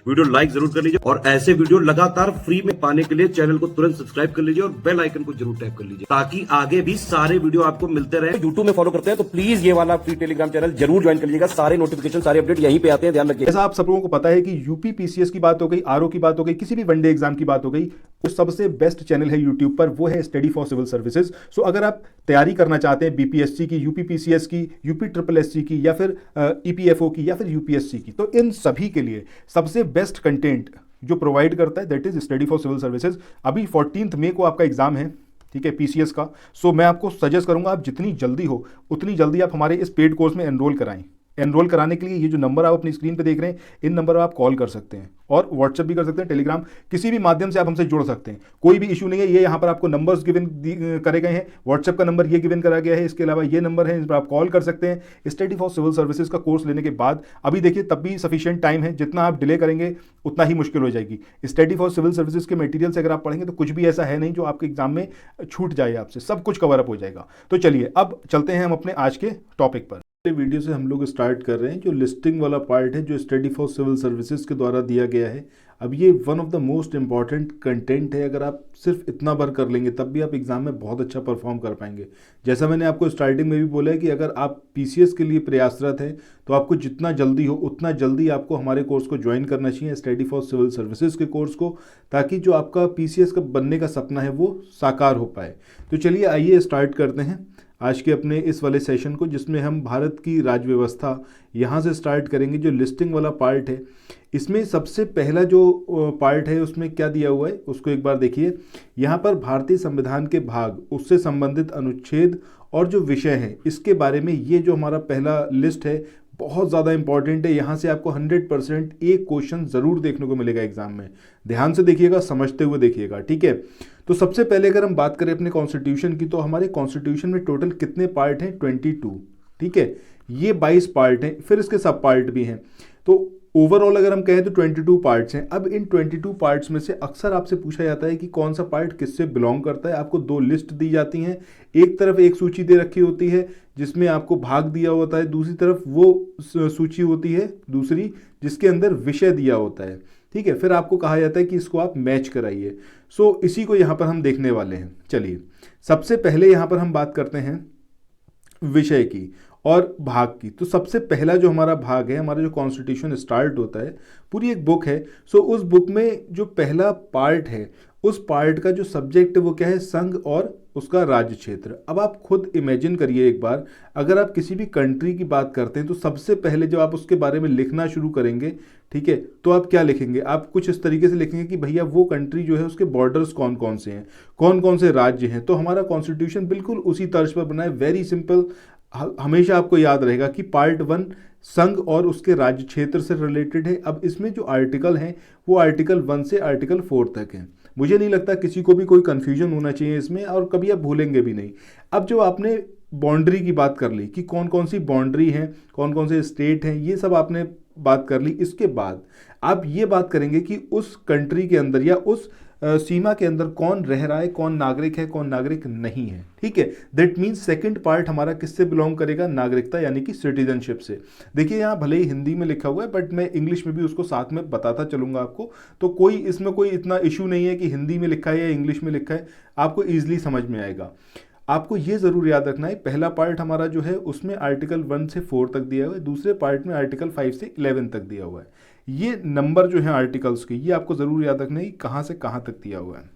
Video like जरूर कर लीजिए और ऐसे वीडियो लगातार फ्री में पाने के लिए चैनल को तुरंत सब्सक्राइब कर लीजिए और बेल आइकन को जरूर टैप कर लीजिए ताकि आगे भी सारे वीडियो आपको मिलते रहे। यूट्यूब में फॉलो करते हैं तो प्लीज ये वाला फ्री टेलीग्राम चैनल जरूर ज्वाइन कर लीजिएगा। सारे नोटिफिकेशन सारे अपडेट यहीं पे आते हैं, ध्यान रखिए। जैसा आप सब लोगों को पता है कि यूपी पीसीएस की बात हो गई, आरओ की बात हो गई, किसी भी वनडे एग्जाम की बात हो गई, तो सबसे बेस्ट चैनल है यूट्यूब पर, वो है स्टडी फॉर सिविल सर्विसेज। सो अगर आप तैयारी करना चाहते हैं बीपीएससी की, यूपी पीसीएस की, यूपी ट्रिपल एससी की, या फिर ईपीएफओ की, या फिर यूपीएससी की, तो इन सभी के लिए सबसे बेस्ट कंटेंट जो प्रोवाइड करता है that is study for civil services. अभी 14 मई को आपका एग्जाम है, ठीक है, पीसीएस का। सो मैं आपको सजेस्ट करूंगा आप जितनी जल्दी हो उतनी जल्दी आप हमारे इस पेड कोर्स में एनरोल कराएं। एनरोल कराने के लिए ये जो नंबर आप अपनी स्क्रीन पे देख रहे हैं, इन नंबर पर आप कॉल कर सकते हैं और व्हाट्सएप भी कर सकते हैं, टेलीग्राम, किसी भी माध्यम से आप हमसे जुड़ सकते हैं, कोई भी इशू नहीं है। ये यहाँ पर आपको नंबर्स गिवन करे गए हैं, व्हाट्सएप का नंबर ये गिवन करा गया है, इसके अलावा ये नंबर है, इस पर आप कॉल कर सकते हैं। स्टडी फॉर सिविल सर्विसेज का कोर्स लेने के बाद अभी देखिए तब भी सफिशिएंट टाइम है, जितना आप डिले करेंगे उतना ही मुश्किल हो जाएगी। स्टडी फॉर सिविल सर्विसेज के मटेरियल से अगर आप पढ़ेंगे तो कुछ भी ऐसा है नहीं जो आपके एग्जाम में छूट जाए, आपसे सब कुछ कवर अप हो जाएगा। तो चलिए अब चलते हैं हम अपने आज के टॉपिक पर। वीडियो से हम लोग स्टार्ट कर रहे हैं जो लिस्टिंग वाला पार्ट है, जो स्टडी फॉर सिविल सर्विसेज के द्वारा दिया गया है। अब ये one of the most important content है। अगर आप सिर्फ इतना भर कर लेंगे तब भी आप एग्जाम में बहुत अच्छा परफॉर्म कर पाएंगे। जैसा मैंने आपको स्टार्टिंग में भी बोला है कि अगर आप पीसीएस के लिए प्रयासरत हैं तो आपको जितना जल्दी हो उतना जल्दी आपको हमारे कोर्स को ज्वाइन करना चाहिए, स्टडी फॉर सिविल सर्विसेज के कोर्स को, ताकि जो आपका पीसीएस का बनने का सपना है वो साकार हो पाए। तो चलिए आइए स्टार्ट करते हैं आज के अपने इस वाले सेशन को, जिसमें हम भारत की राज्य व्यवस्था यहाँ से स्टार्ट करेंगे। जो लिस्टिंग वाला पार्ट है, इसमें सबसे पहला जो पार्ट है उसमें क्या दिया हुआ है उसको एक बार देखिए। यहाँ पर भारतीय संविधान के भाग, उससे संबंधित अनुच्छेद और जो विषय है इसके बारे में ये जो हमारा पहला लिस्ट है बहुत ज़्यादा इंपॉर्टेंट है। यहाँ से आपको 100% एक क्वेश्चन ज़रूर देखने को मिलेगा एग्जाम में। ध्यान से देखिएगा, समझते हुए देखिएगा, ठीक है। तो सबसे पहले अगर हम बात करें अपने कॉन्स्टिट्यूशन की, तो हमारे कॉन्स्टिट्यूशन में टोटल कितने पार्ट हैं? 22, ठीक है। ये 22 पार्ट हैं, फिर इसके सब पार्ट भी हैं। तो ओवरऑल अगर हम कहें तो 22 पार्ट्स हैं। अब इन 22 पार्ट्स में से अक्सर आपसे पूछा जाता है कि कौन सा पार्ट किससे बिलोंग करता है। आपको दो लिस्ट दी जाती हैं, एक तरफ एक सूची दे रखी होती है जिसमें आपको भाग दिया होता है, दूसरी तरफ वो सूची होती है दूसरी जिसके अंदर विषय दिया होता है, ठीक है। फिर आपको कहा जाता है कि इसको आप मैच कराइए। सो इसी को यहाँ पर हम देखने वाले हैं। चलिए सबसे पहले यहाँ पर हम बात करते हैं विषय की और भाग की। तो सबसे पहला जो हमारा भाग है, हमारा जो कॉन्स्टिट्यूशन स्टार्ट होता है, पूरी एक बुक है। सो उस बुक में जो पहला पार्ट है उस पार्ट का जो सब्जेक्ट है वो क्या है? संघ और उसका राज्य क्षेत्र। अब आप खुद इमेजिन करिए एक बार, अगर आप किसी भी कंट्री की बात करते हैं तो सबसे पहले जब आप उसके बारे में लिखना शुरू करेंगे, ठीक है, तो आप क्या लिखेंगे? आप कुछ इस तरीके से लिखेंगे कि भैया वो कंट्री जो है उसके बॉर्डर्स कौन कौन से हैं, कौन कौन से राज्य हैं। तो हमारा कॉन्स्टिट्यूशन बिल्कुल उसी तर्ज पर बना है, वेरी सिंपल। हमेशा आपको याद रहेगा कि पार्ट 1 संघ और उसके राज्य क्षेत्र से रिलेटेड है। अब इसमें जो आर्टिकल हैं वो आर्टिकल 1 से आर्टिकल 4 तक हैं। मुझे नहीं लगता किसी को भी कोई कन्फ्यूजन होना चाहिए इसमें, और कभी आप भूलेंगे भी नहीं। अब जो आपने बाउंड्री की बात कर ली कि कौन कौन सी बाउंड्री हैं, कौन कौन से स्टेट हैं, ये सब आपने बात कर ली। इसके बाद आप ये बात करेंगे कि उस कंट्री के अंदर या उस सीमा के अंदर कौन रह रहा है, कौन नागरिक है, कौन नागरिक नहीं है, ठीक है। दैट मीन्स सेकंड पार्ट हमारा किससे बिलोंग करेगा? नागरिकता यानी कि सिटीजनशिप से। देखिए यहाँ भले ही हिंदी में लिखा हुआ है बट मैं इंग्लिश में भी उसको साथ में बताता चलूंगा आपको, तो कोई इसमें कोई इतना इशू नहीं है कि हिंदी में लिखा है या इंग्लिश में लिखा है, आपको ईजिली समझ में आएगा। आपको ये ज़रूर याद रखना है, पहला पार्ट हमारा जो है उसमें आर्टिकल 1 से 4 तक दिया हुआ है, दूसरे पार्ट में आर्टिकल 5 से 11 तक दिया हुआ है। ये नंबर जो है आर्टिकल्स के, ये आपको ज़रूर याद रखना है कि कहाँ से कहाँ तक दिया हुआ है।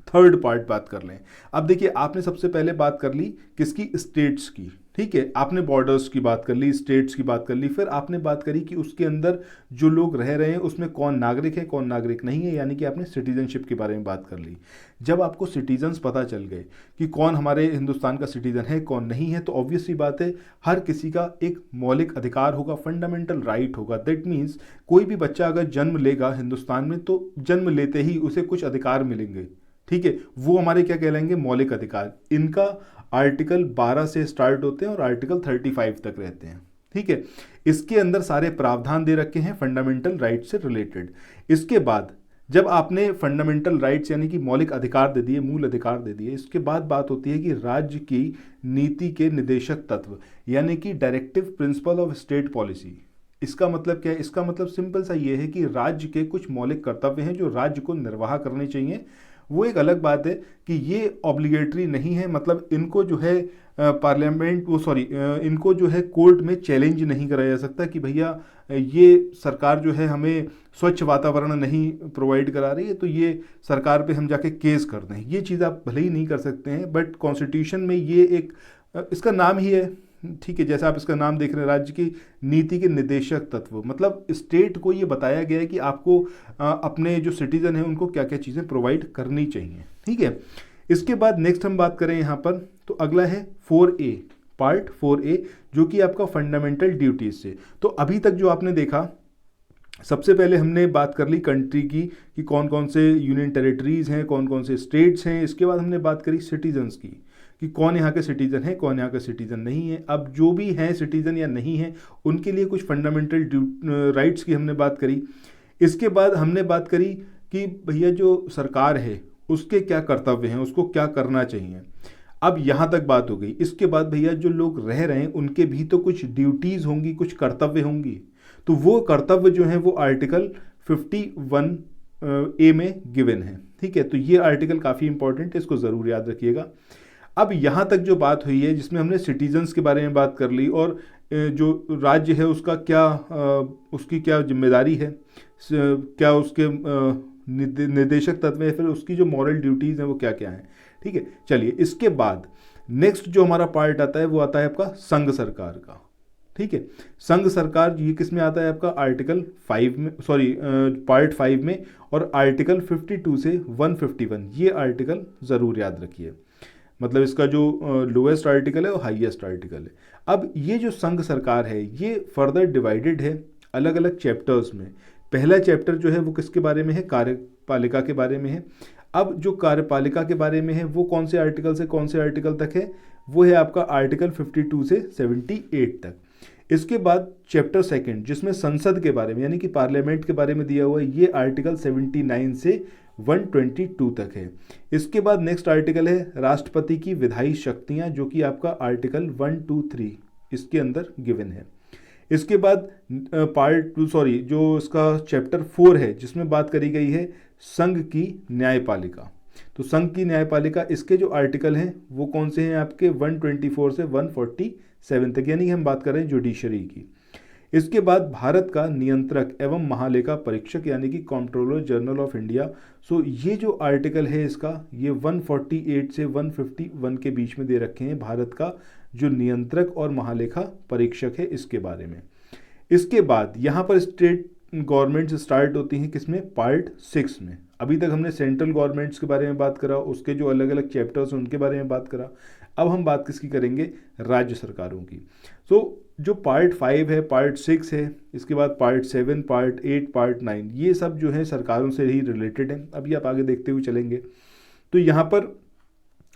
थर्ड पार्ट बात कर लें। अब देखिए आपने सबसे पहले बात कर ली किसकी? स्टेट्स की, ठीक है। आपने बॉर्डर्स की बात कर ली, स्टेट्स की बात कर ली, फिर आपने बात करी कि उसके अंदर जो लोग रह रहे हैं उसमें कौन नागरिक है, कौन नागरिक नहीं है, यानी कि आपने सिटीजनशिप के बारे में बात कर ली। जब आपको सिटीजन्स पता चल गए कि कौन हमारे हिंदुस्तान का सिटीजन है, कौन नहीं है, तो ऑब्वियस सी बात है हर किसी का एक मौलिक अधिकार होगा, फंडामेंटल राइट होगा। दैट मीन्स कोई भी बच्चा अगर जन्म लेगा हिंदुस्तान में तो जन्म लेते ही उसे कुछ अधिकार मिलेंगे, ठीक है। वो हमारे क्या कहलाएंगे? मौलिक अधिकार। इनका आर्टिकल 12 से स्टार्ट होते हैं और आर्टिकल 35 तक रहते हैं, ठीक है। इसके अंदर सारे प्रावधान दे रखे हैं फंडामेंटल राइट से रिलेटेड। इसके बाद जब आपने फंडामेंटल राइट्स यानी कि मौलिक अधिकार दे दिए, मूल अधिकार दे दिए, इसके बाद बात होती है कि राज्य की नीति के निदेशक तत्व यानी कि directive principle of state policy, इसका मतलब क्या है? इसका मतलब सिंपल सा ये है कि राज्य के कुछ मौलिक कर्तव्य हैं जो राज्य को निर्वाह करने चाहिए। वो एक अलग बात है कि ये ऑब्लिगेटरी नहीं है, मतलब इनको जो है पार्लियामेंट वो सॉरी इनको जो है कोर्ट में चैलेंज नहीं कराया जा सकता कि भैया ये सरकार जो है हमें स्वच्छ वातावरण नहीं प्रोवाइड करा रही है, तो ये सरकार पे हम जाके केस कर दें। ये चीज़ आप भले ही नहीं कर सकते हैं, बट कॉन्स्टिट्यूशन में ये एक इसका नाम ही है, ठीक है, जैसा आप इसका नाम देख रहे हैं, राज्य की नीति के निदेशक तत्व, मतलब स्टेट को ये बताया गया है कि आपको अपने जो सिटीजन हैं उनको क्या क्या चीज़ें प्रोवाइड करनी चाहिए, ठीक है। इसके बाद नेक्स्ट हम बात करें यहाँ पर, तो अगला है 4A, पार्ट 4A, जो कि आपका फंडामेंटल ड्यूटीज से। तो अभी तक जो आपने देखा, सबसे पहले हमने बात कर ली कंट्री की कि कौन कौन से यूनियन टेरिटरीज हैं, कौन कौन से स्टेट्स हैं। इसके बाद हमने बात करी सिटीजन्स की कि कौन यहाँ के सिटीजन है, कौन यहाँ के सिटीजन नहीं है। अब जो भी हैं सिटीजन या नहीं है, उनके लिए कुछ फंडामेंटल राइट्स की हमने बात करी। इसके बाद हमने बात करी कि भैया जो सरकार है उसके क्या कर्तव्य हैं, उसको क्या करना चाहिए। अब यहाँ तक बात हो गई। इसके बाद भैया जो लोग रह रहे हैं उनके भी तो कुछ ड्यूटीज़ होंगी, कुछ कर्तव्य होंगी। तो वो कर्तव्य जो है वो आर्टिकल 51A में गिवन है, ठीक है। तो ये आर्टिकल काफ़ी इंपॉर्टेंट है, इसको ज़रूर याद रखिएगा। अब यहाँ तक जो बात हुई है जिसमें हमने सिटीजन्स के बारे में बात कर ली और जो राज्य है उसका क्या उसकी क्या जिम्मेदारी है, क्या उसके निर्देशक तत्व है, फिर उसकी जो मॉरल ड्यूटीज़ हैं वो क्या क्या हैं, ठीक है। चलिए, इसके बाद नेक्स्ट जो हमारा पार्ट आता है वो आता है आपका संघ सरकार का, ठीक है। संघ सरकार ये किस में आता है आपका? आर्टिकल 5 में, सॉरी पार्ट 5 में, और आर्टिकल 52 से 151, ये आर्टिकल ज़रूर याद रखिए। मतलब इसका जो लोएस्ट आर्टिकल है वो हाईएस्ट आर्टिकल है। अब ये जो संघ सरकार है ये फर्दर डिवाइडेड है अलग अलग चैप्टर्स में। पहला चैप्टर जो है वो किसके बारे में है? कार्यपालिका के बारे में है। अब जो कार्यपालिका के बारे में है वो कौन से आर्टिकल से कौन से आर्टिकल तक है? वो है आपका आर्टिकल 52 से 78 तक। इसके बाद चैप्टर सेकंड जिसमें संसद के बारे में यानी कि पार्लियामेंट के बारे में दिया हुआ है, ये आर्टिकल 79 से 122 तक है। इसके बाद नेक्स्ट आर्टिकल है राष्ट्रपति की विधायी शक्तियां, जो कि आपका आर्टिकल 123 इसके अंदर गिवन है। इसके बाद जो इसका चैप्टर 4 है जिसमें बात करी गई है संघ की न्यायपालिका। तो संघ की न्यायपालिका, इसके जो आर्टिकल हैं वो कौन से हैं आपके? 124 से 147 तक, यानी हम बात कर रहे हैं जुडिशरी की। इसके बाद भारत का नियंत्रक एवं महालेखा परीक्षक यानी कि कंट्रोलर जनरल ऑफ इंडिया। सो ये जो आर्टिकल है इसका, ये 148 से 151 के बीच में दे रखे हैं, भारत का जो नियंत्रक और महालेखा परीक्षक है इसके बारे में। इसके बाद यहाँ पर स्टेट गवर्नमेंट्स स्टार्ट होती हैं किसमें? पार्ट 6 में। अभी तक हमने सेंट्रल गवर्नमेंट्स के बारे में बात करा, उसके जो अलग अलग चैप्टर्स हैं उनके बारे में बात करा। अब हम बात किसकी करेंगे? राज्य सरकारों की। सो जो पार्ट 5 है, पार्ट 6 है, इसके बाद पार्ट 7, पार्ट 8, पार्ट 9, ये सब जो है सरकारों से ही रिलेटेड हैं। अभी आप आगे देखते हुए चलेंगे। तो यहाँ पर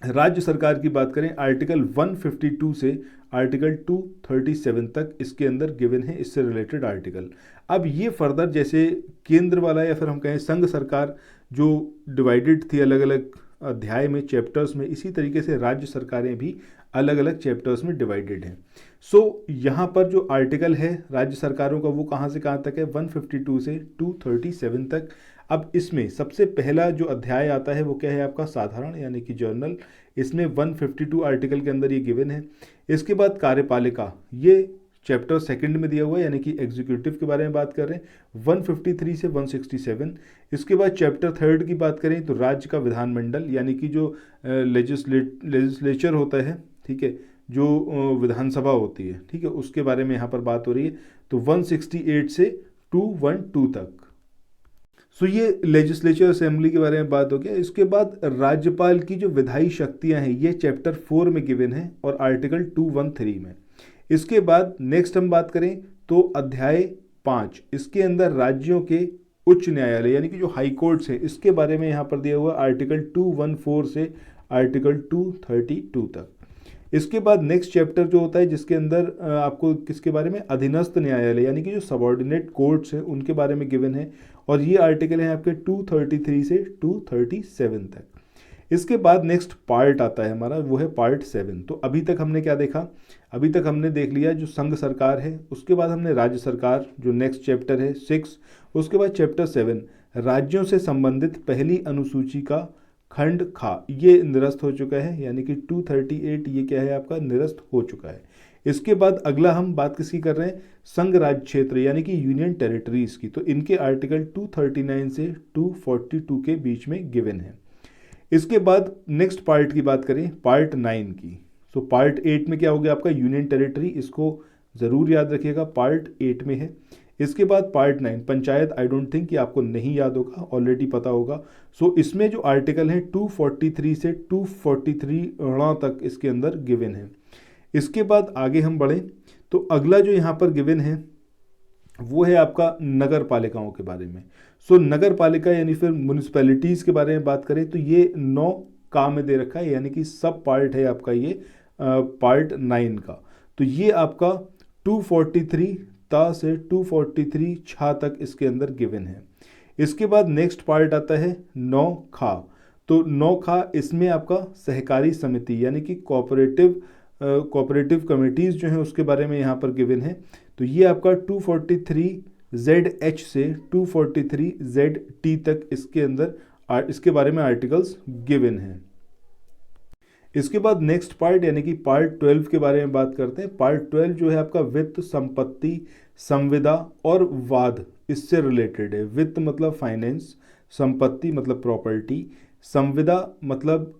राज्य सरकार की बात करें, आर्टिकल 152 से आर्टिकल 237 तक इसके अंदर गिवन है, इससे रिलेटेड आर्टिकल। अब ये फर्दर जैसे केंद्र वाला या फिर हम कहें संघ सरकार जो डिवाइडेड थी अलग अलग अध्याय में, चैप्टर्स में, इसी तरीके से राज्य सरकारें भी अलग अलग चैप्टर्स में डिवाइडेड हैं। सो यहाँ पर जो आर्टिकल है राज्य सरकारों का वो कहाँ से कहाँ तक है? 152 से 237 तक। अब इसमें सबसे पहला जो अध्याय आता है वो क्या है आपका? साधारण यानी कि जर्नल। इसमें 152 आर्टिकल के अंदर ये गिवन है। इसके बाद कार्यपालिका, ये चैप्टर सेकंड में दिया हुआ है यानी कि एग्जीक्यूटिव के बारे में बात कर रहे हैं, 153 से 167। इसके बाद चैप्टर थर्ड की बात करें तो राज्य का विधानमंडल यानी कि जो लेजिस्लेचर होता है, ठीक है, जो विधानसभा होती है, ठीक है, उसके बारे में यहाँ पर बात हो रही है। तो 168 से 212 तक। सो ये लेजिस्लेचर असेंबली के बारे में बात हो गया। इसके बाद राज्यपाल की जो विधायी शक्तियाँ हैं ये चैप्टर 4 में गिवन है और आर्टिकल 213 में। इसके बाद नेक्स्ट हम बात करें तो अध्याय 5, इसके अंदर राज्यों के उच्च न्यायालय यानी कि जो हाई कोर्ट्स है इसके बारे में यहाँ पर दिया हुआ आर्टिकल 214 से आर्टिकल 232 तक। इसके बाद नेक्स्ट चैप्टर जो होता है जिसके अंदर आपको किसके बारे में? अधीनस्थ न्यायालय यानी कि जो सबऑर्डिनेट कोर्ट्स हैं उनके बारे में गिवन है और ये आर्टिकल हैं आपके 233 से 237 तक। इसके बाद नेक्स्ट पार्ट आता है हमारा, वो है पार्ट 7। तो अभी तक हमने क्या देखा, अभी तक हमने देख लिया जो संघ सरकार है, उसके बाद हमने राज्य सरकार जो नेक्स्ट चैप्टर है 6, उसके बाद चैप्टर 7 राज्यों से संबंधित पहली अनुसूची का खंड खा, ये निरस्त हो चुका है, यानी कि 238 ये क्या है आपका निरस्त हो चुका है। इसके बाद अगला हम बात किसकी कर रहे हैं, संघ राज्य क्षेत्र यानी कि यूनियन टेरिटरीज की। तो इनके आर्टिकल 239 से 242 के बीच में गिवन है। इसके बाद नेक्स्ट पार्ट की बात करें, पार्ट 9 की। सो पार्ट 8 में क्या हो गया आपका यूनियन टेरिटरी, इसको ज़रूर याद रखिएगा, पार्ट 8 में है। इसके बाद part 9 panchayat, I don't think कि आपको नहीं याद होगा, ऑलरेडी पता होगा। सो इसमें जो आर्टिकल है 243 से 243 तक इसके अंदर गिवन है। इसके बाद आगे हम बढ़ें तो अगला जो यहाँ पर गिवन है वो है आपका नगर पालिकाओं के बारे में। सो नगर पालिका यानी फिर म्यूनिसिपैलिटीज़ के बारे में बात करें तो ये 9 का में दे रखा है, यानी कि सब पार्ट है आपका ये पार्ट 9 का। तो ये आपका 243 ता से 243 छा तक इसके अंदर गिवन है। इसके बाद नेक्स्ट पार्ट आता है 9 खा। तो 9 खा इसमें आपका सहकारी समिति यानी कि कोऑपरेटिव कमिटीज़ जो हैं उसके बारे में यहाँ पर गिवन है। तो ये आपका 243ZH से 243ZT तक इसके अंदर इसके बारे में आर्टिकल्स गिवन हैं। इसके बाद नेक्स्ट पार्ट यानी कि पार्ट 12 के बारे में बात करते हैं। पार्ट 12 जो है आपका वित्त, संपत्ति, संविदा और वाद, इससे रिलेटेड है। वित्त मतलब फाइनेंस, संपत्ति मतलब प्रॉपर्टी, संविदा मतलब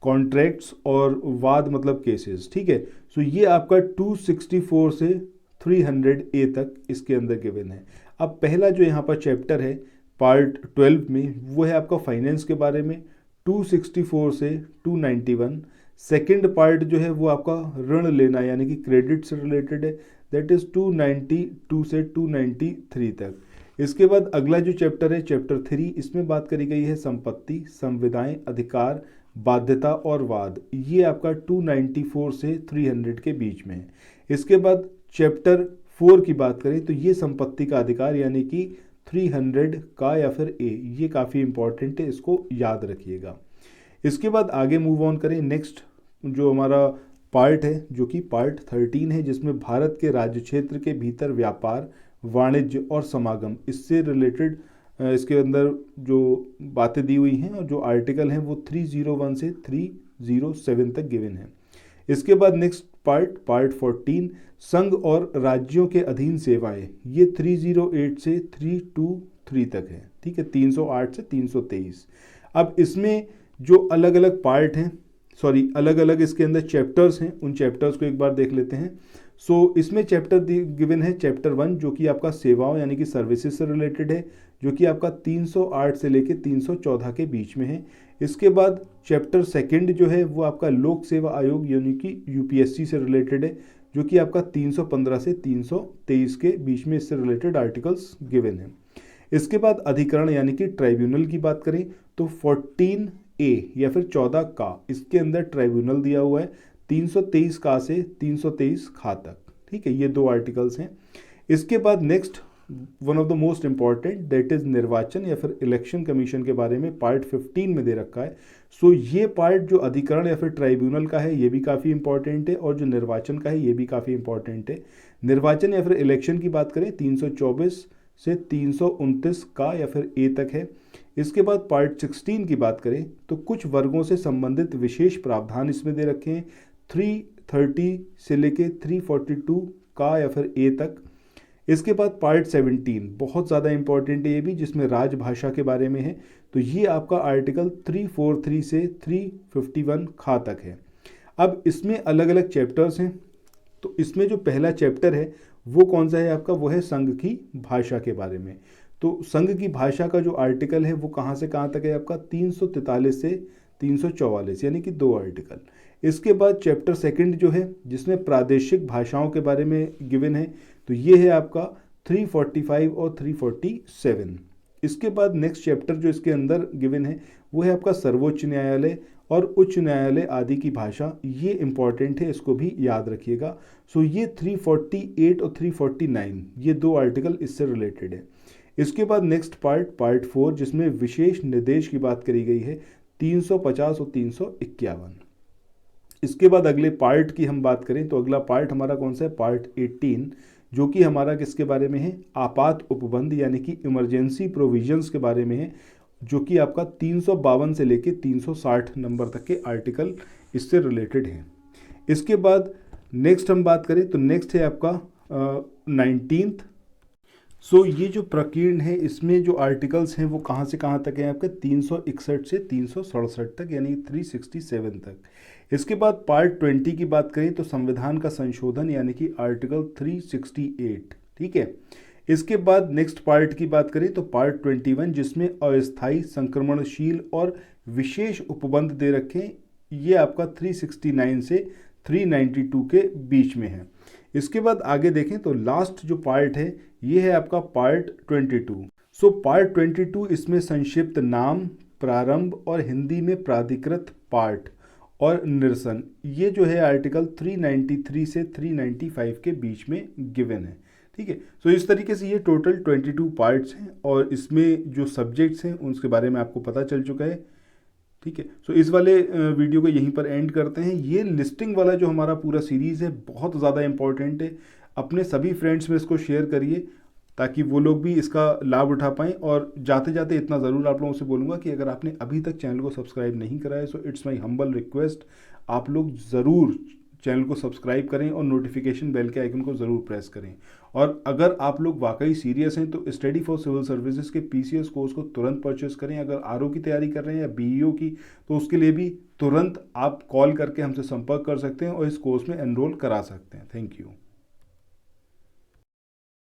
कॉन्ट्रैक्ट्स और वाद मतलब केसेस, ठीक है। सो ये आपका 264 से 300A तक इसके अंदर गिवन है। अब पहला जो यहाँ पर चैप्टर है पार्ट 12 में वो है आपका फाइनेंस के बारे में, 264 से 291। सेकंड पार्ट जो है वो आपका ऋण लेना यानी कि क्रेडिट से रिलेटेड है, दैट इज़ 292 से 293 तक। इसके बाद अगला जो चैप्टर है चैप्टर 3, इसमें बात करी गई है संपत्ति, संविदाएं, अधिकार, बाध्यता और वाद, ये आपका 294 से 300 के बीच में है। इसके बाद चैप्टर 4 की बात करें तो ये संपत्ति का अधिकार यानी कि 300 का या फिर ए, ये काफ़ी इंपॉर्टेंट है, इसको याद रखिएगा। इसके बाद आगे मूव ऑन करें, नेक्स्ट जो हमारा पार्ट है जो कि पार्ट 13 है, जिसमें भारत के राज्य क्षेत्र के भीतर व्यापार, वाणिज्य और समागम, इससे रिलेटेड इसके अंदर जो बातें दी हुई हैं और जो आर्टिकल हैं वो 301 से 307 तक गिवन है। इसके बाद नेक्स्ट पार्ट 14 संघ और राज्यों के अधीन सेवाएं, ये 308 से 323 तक है, ठीक है, 308 से 323। अब इसमें जो अलग अलग पार्ट हैं, सॉरी अलग अलग इसके अंदर चैप्टर्स हैं, उन चैप्टर्स को एक बार देख लेते हैं। सो इसमें चैप्टर गिवन है चैप्टर 1 जो कि आपका सेवाओं यानी कि सर्विसेज से रिलेटेड है, जो कि आपका 308 से लेके 314 के बीच में है। इसके बाद चैप्टर 2 जो है वो आपका लोक सेवा आयोग यानी कि यूपीएससी से रिलेटेड है, जो कि आपका 315 से 323 के बीच में इससे रिलेटेड आर्टिकल्स गिवन है। इसके बाद अधिकरण यानी कि ट्राइब्यूनल की बात करें तो 14A या फिर 14 का, इसके अंदर ट्राइब्यूनल दिया हुआ है 323 का से 323 खा तक, ठीक है, ये 2 आर्टिकल्स हैं। इसके बाद next one of the most important that is निर्वाचन या फिर इलेक्शन कमीशन के बारे में पार्ट 15 में दे रखा है। सो ये पार्ट जो अधिकरण या फिर ट्राइब्यूनल का है ये भी काफ़ी इंपॉर्टेंट है, और जो निर्वाचन का है ये भी काफ़ी इंपॉर्टेंट है। निर्वाचन या फिर इलेक्शन की बात करें 324 से 329 का या फिर ए तक है। इसके बाद पार्ट 16 की बात करें तो कुछ वर्गों से संबंधित विशेष प्रावधान इसमें दे रखे हैं 330 से लेके 342 का या फिर ए तक। इसके बाद पार्ट 17 बहुत ज़्यादा इंपॉर्टेंट है ये भी, जिसमें राजभाषा के बारे में है। तो ये आपका आर्टिकल 343 से 351 खा तक है। अब इसमें अलग अलग चैप्टर्स हैं। तो इसमें जो पहला चैप्टर है वो कौन सा है आपका, वो है संघ की भाषा के बारे में। तो संघ की भाषा का जो आर्टिकल है वो कहाँ से कहाँ तक है आपका 343 से 344, यानी कि 2 आर्टिकल। इसके बाद चैप्टर 2 जो है जिसमें प्रादेशिक भाषाओं के बारे में गिवन है, तो ये है आपका 345 और 347। इसके बाद नेक्स्ट चैप्टर जो इसके अंदर गिवन है वो है आपका सर्वोच्च न्यायालय और उच्च न्यायालय आदि की भाषा। ये इंपॉर्टेंट है, इसको भी याद रखिएगा। सो ये 348 और 349 ये दो आर्टिकल इससे रिलेटेड है। इसके बाद नेक्स्ट पार्ट 4 जिसमें विशेष निर्देश की बात करी गई है 350 और 351। इसके बाद अगले पार्ट की हम बात करें तो अगला पार्ट हमारा कौन सा है, पार्ट 18, जो कि हमारा किसके बारे में है, आपात उपबंध यानी कि इमरजेंसी प्रोविजंस के बारे में है, जो कि आपका 352 से लेके 360 नंबर तक के आर्टिकल इससे रिलेटेड हैं। इसके बाद नेक्स्ट हम बात करें तो नेक्स्ट है आपका 19th। सो ये जो प्रकीर्ण है इसमें जो आर्टिकल्स हैं वो कहाँ से कहाँ तक हैं आपके 361 से 367 तक यानी 367 तक। इसके बाद पार्ट 20 की बात करें तो संविधान का संशोधन यानी कि आर्टिकल 368, ठीक है। इसके बाद नेक्स्ट पार्ट की बात करें तो पार्ट 21 जिसमें अस्थायी संक्रमणशील और विशेष उपबंध दे रखे हैं, ये आपका 369 से 392 के बीच में है। इसके बाद आगे देखें तो लास्ट जो पार्ट है ये है आपका पार्ट 22। सो पार्ट 22 इसमें संक्षिप्त नाम, प्रारंभ और हिंदी में प्राधिकृत पाठ और निरसन, ये जो है आर्टिकल 393 से 395 के बीच में गिवन है, ठीक है। सो इस तरीके से ये टोटल 22 पार्ट्स हैं और इसमें जो सब्जेक्ट्स हैं उसके बारे में आपको पता चल चुका है, ठीक है। सो इस वाले वीडियो को यहीं पर एंड करते हैं। ये लिस्टिंग वाला जो हमारा पूरा सीरीज़ है बहुत ज़्यादा इंपॉर्टेंट है। अपने सभी फ्रेंड्स में इसको शेयर करिए ताकि वो लोग भी इसका लाभ उठा पाएँ। और जाते जाते इतना ज़रूर आप लोगों से बोलूँगा कि अगर आपने अभी तक चैनल को सब्सक्राइब नहीं करा है so it's my humble request, आप लोग ज़रूर चैनल को सब्सक्राइब करें और नोटिफिकेशन बेल के आइकन को ज़रूर प्रेस करें। और अगर आप लोग वाकई सीरियस हैं तो स्टडी फॉर सिविल सर्विसेज के पीसीएस कोर्स को तुरंत परचेस करें। अगर आरओ की तैयारी कर रहे हैं या बीईओ की तो उसके लिए भी तुरंत आप कॉल करके हमसे संपर्क कर सकते हैं और इस कोर्स में एनरोल करा सकते हैं। Thank you.